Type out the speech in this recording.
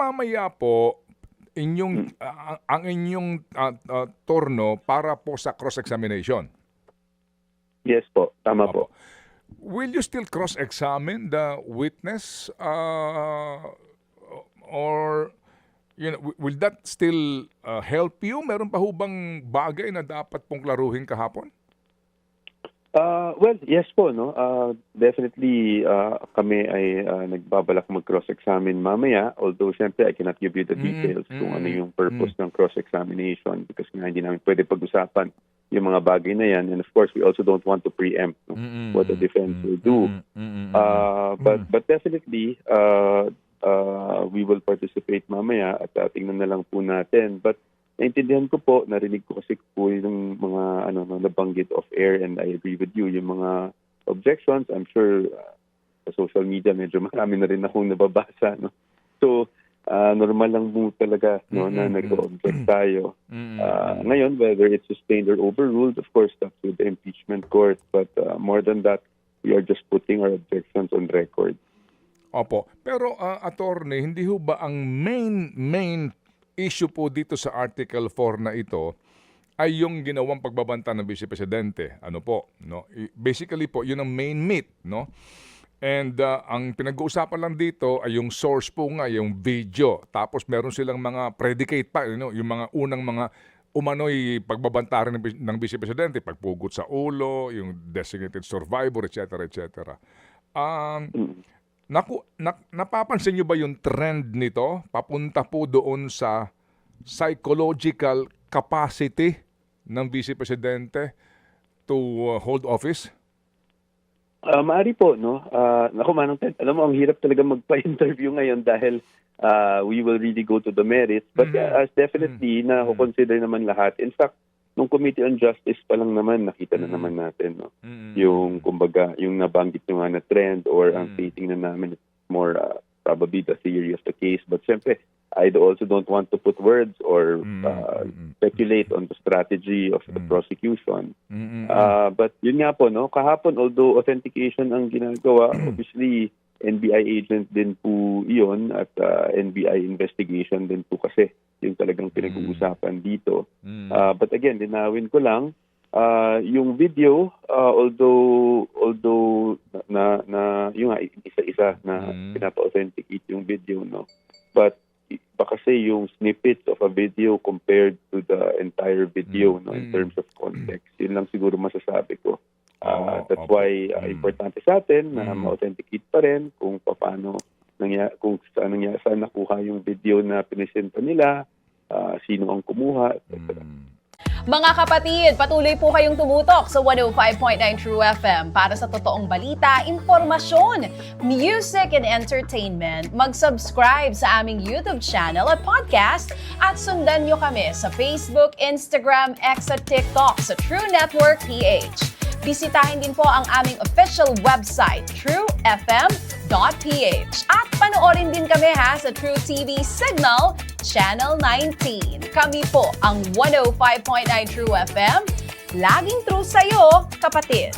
mamaya po, ang inyong turno para po sa cross-examination. Yes po, tama po. Will you still cross-examine the witness or will that still help you? Meron pa ho bang bagay na dapat pong klaruhin kahapon? Well, yes po, no. Definitely kami ay nagbabalak mag-cross-examine mamaya. Although, syempre, I cannot give you the details kung ano yung purpose ng cross-examination because nga hindi namin pwede pag-usapan yung mga bagay na yan. And of course, we also don't want to preempt what the defense will do. But definitely, we will participate mamaya at tingnan na lang po natin. But naintindihan ko po, narinig ko kasi po yung mga nabanggit off air and I agree with you, yung mga objections. I'm sure sa social media medyo marami na rin akong nababasa. No? So, normal lang po talaga na nag-object tayo. Ngayon, whether it's sustained or overruled, of course, that's with the impeachment court. But more than that, we are just putting our objections on record. Opo. Pero, attorney, hindi ho ba ang main issue po dito sa Article 4 na ito ay yung ginawang pagbabanta ng Vice Presidente? Ano po? No? Basically po, yun ang main meat, no? And ang pinag-uusapan lang dito ay yung source po nga, yung video. Tapos meron silang mga predicate pa, yung mga unang mga umano'y pagbabanta rin ng Vice Presidente, pagpugot sa ulo, yung designated survivor, etc. etc. Napapansin nyo ba yung trend nito? Papunta po doon sa psychological capacity ng Vice Presidente to hold office? Maari po, no? Naku, Manong Ted, alam mo, ang hirap talaga magpa-interview ngayon dahil we will really go to the merits. But definitely, na-consider naman lahat. In fact, nung Committee on Justice pa lang naman, nakita na naman natin, no? Yung, kumbaga, yung nabanggit nyo nga na trend or ang stating na namin is more probably the theory of the case. But syempre, I also don't want to put words or speculate on the strategy of the prosecution. But yun nga po, no? Kahapon, although authentication ang ginagawa, obviously, NBI agent din po iyon at NBI investigation din po kasi yung talagang pinag-uusapan dito. But again, linawin ko lang, yung video, although na yung isa-isa na pinapa-authenticate yung video, no? But kasi yung snippets of a video compared to the entire video, no, in terms of context, yun lang siguro masasabi ko. That's why importante sa atin na ma-authenticate pa rin kung paano kung saan nakuha yung video na pinesenta nila, sino ang kumuha, etc. Mga kapatid, patuloy po kayong tumutok sa 105.9 True FM para sa totoong balita, impormasyon, music and entertainment. Mag-subscribe sa aming YouTube channel at podcast at sundan nyo kami sa Facebook, Instagram, X at TikTok sa True Network PH. Bisitahin din po ang aming official website, truefm.ph. At panoorin din kami sa True TV Signal, Channel 19. Kami po ang 105.9 True FM. Laging true sa'yo, kapatid.